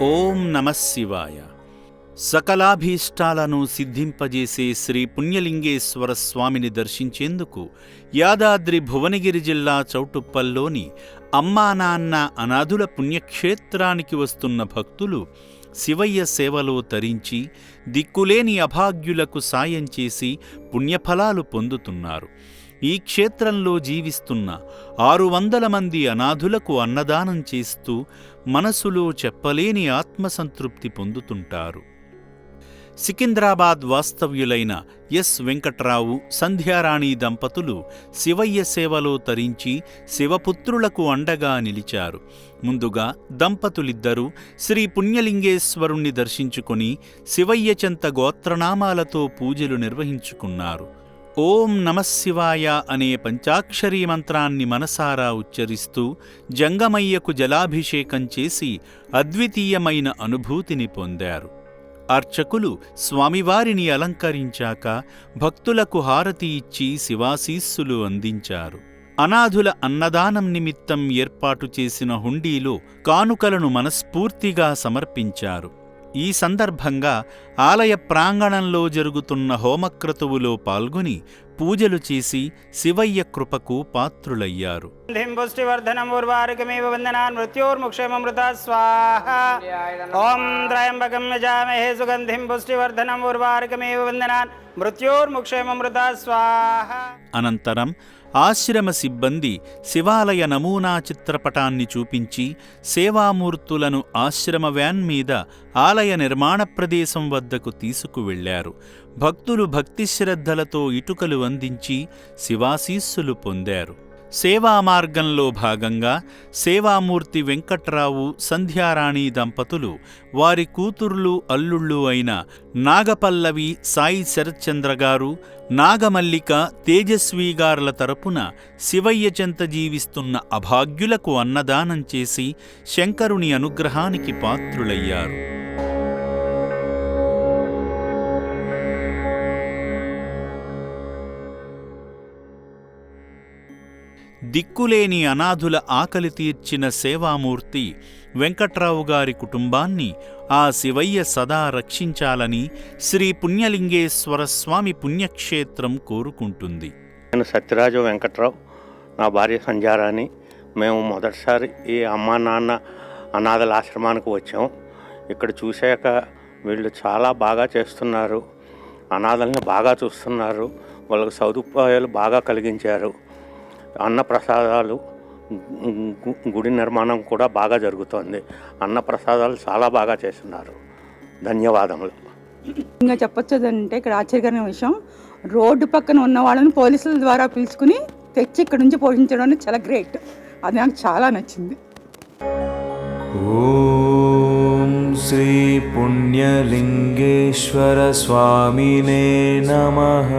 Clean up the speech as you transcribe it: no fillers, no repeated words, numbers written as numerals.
ఓం నమః శివాయ. సకలాభీష్టాలను సిద్ధింపజేసే శ్రీ పుణ్యలింగేశ్వర స్వామిని దర్శించేందుకు యాదాద్రి భువనగిరి జిల్లా చౌటుప్పల్లోని అమ్మా నాన్న అనాథుల పుణ్యక్షేత్రానికి వస్తున్న భక్తులు శివయ్య సేవలో తరించి దిక్కులేని అభాగ్యులకు సాయం చేసి పుణ్యఫలాలు పొందుతున్నారు. ఈ క్షేత్రంలో జీవిస్తున్న 600 మంది అనాథులకు అన్నదానం చేస్తూ మనసులో చెప్పలేని ఆత్మసంతృప్తి పొందుతుంటారు. సికింద్రాబాద్ వాస్తవ్యులైన ఎస్ వెంకట్రావు, సంధ్యారాణి దంపతులు శివయ్య సేవలో తరించి శివపుత్రులకు అండగా నిలిచారు. ముందుగా దంపతులిద్దరూ శ్రీ పుణ్యలింగేశ్వరుణ్ణి దర్శించుకొని శివయ్య చెంత గోత్రనామాలతో పూజలు నిర్వహించుకున్నారు. ఓం నమః శివాయ అనే పంచాక్షరీ మంత్రాన్ని మనసారా ఉచ్చరిస్తూ జంగమయ్యకు జలాభిషేకం చేసి అద్వితీయమైన అనుభూతిని పొందారు. అర్చకులు స్వామివారిని అలంకరించాక భక్తులకు హారతి ఇచ్చి శివాశీస్సులు అందించారు. అనాథుల అన్నదానం నిమిత్తం ఏర్పాటు చేసిన హుండీలో కానుకలను మనస్ఫూర్తిగా సమర్పించారు. ఈ సందర్భంగా ఆలయ ప్రాంగణంలో జరుగుతున్న హోమక్రతువులో పాల్గొని పూజలు చేసి శివయ్య కృపకు పాత్రులయ్యారు. ఓం త్రయంబకం యజామహే సుగంధిం పుష్టివర్ధనం ఉర్వారుకమేవ వందనాన్ మృత్యోర్ముక్షేమమృతా స్వాహ. అనంతరం ఆశ్రమ సిబ్బంది శివాలయ నమూనా చిత్రపటాన్ని చూపించి సేవామూర్తులను ఆశ్రమ వ్యాన్ మీద ఆలయ నిర్మాణ ప్రదేశం వద్దకు తీసుకువెళ్లారు. భక్తులు భక్తిశ్రద్ధలతో ఇటుకలు అందించి శివాశీస్సులు పొందారు. సేవా మార్గంలో భాగంగా సేవామూర్తి వెంకట్రావు, సంధ్యారాణి దంపతులు వారి కూతుర్లు, అల్లుళ్ళు అయిన నాగపల్లవి, సాయి శరత్చంద్ర గారు, నాగమల్లిక, తేజస్వి గార్ల తరపున శివయ్య చెంత జీవిస్తున్న అభాగ్యులకు అన్నదానం చేసి శంకరుని అనుగ్రహానికి పాత్రులయ్యారు. దిక్కులేని అనాథుల ఆకలి తీర్చిన సేవామూర్తి వెంకట్రావు గారి కుటుంబాన్ని ఆ శివయ్య సదా రక్షించాలని శ్రీ పుణ్యలింగేశ్వర స్వామి పుణ్యక్షేత్రం కోరుకుంటుంది. నేను సత్యరాజు వెంకట్రావు, నా భార్య సంధ్యారాణి. మేము మొదటిసారి ఈ అమ్మా నాన్న అనాథల ఆశ్రమానికి వచ్చాం. ఇక్కడ చూశాక వీళ్ళు చాలా బాగా చేస్తున్నారు, అనాథల్ని బాగా చూస్తున్నారు, వాళ్ళకి సదుపాయాలు బాగా కలిగించారు. అన్నప్రసాదాలు, గుడి నిర్మాణం కూడా బాగా జరుగుతోంది. అన్నప్రసాదాలు చాలా బాగా చేస్తున్నారు. ధన్యవాదములు. ఇంకా చెప్పొచ్చదంటే ఇక్కడ ఆశ్చర్యకరమైన విషయం, రోడ్డు పక్కన ఉన్న వాళ్ళని పోలీసుల ద్వారా పిలుచుకుని తెచ్చి ఇక్కడ నుంచి పోషించడం అనేది చాలా గ్రేట్. అది నాకు చాలా నచ్చింది. ఓం శ్రీ పుణ్యలింగేశ్వర స్వామినే నమః.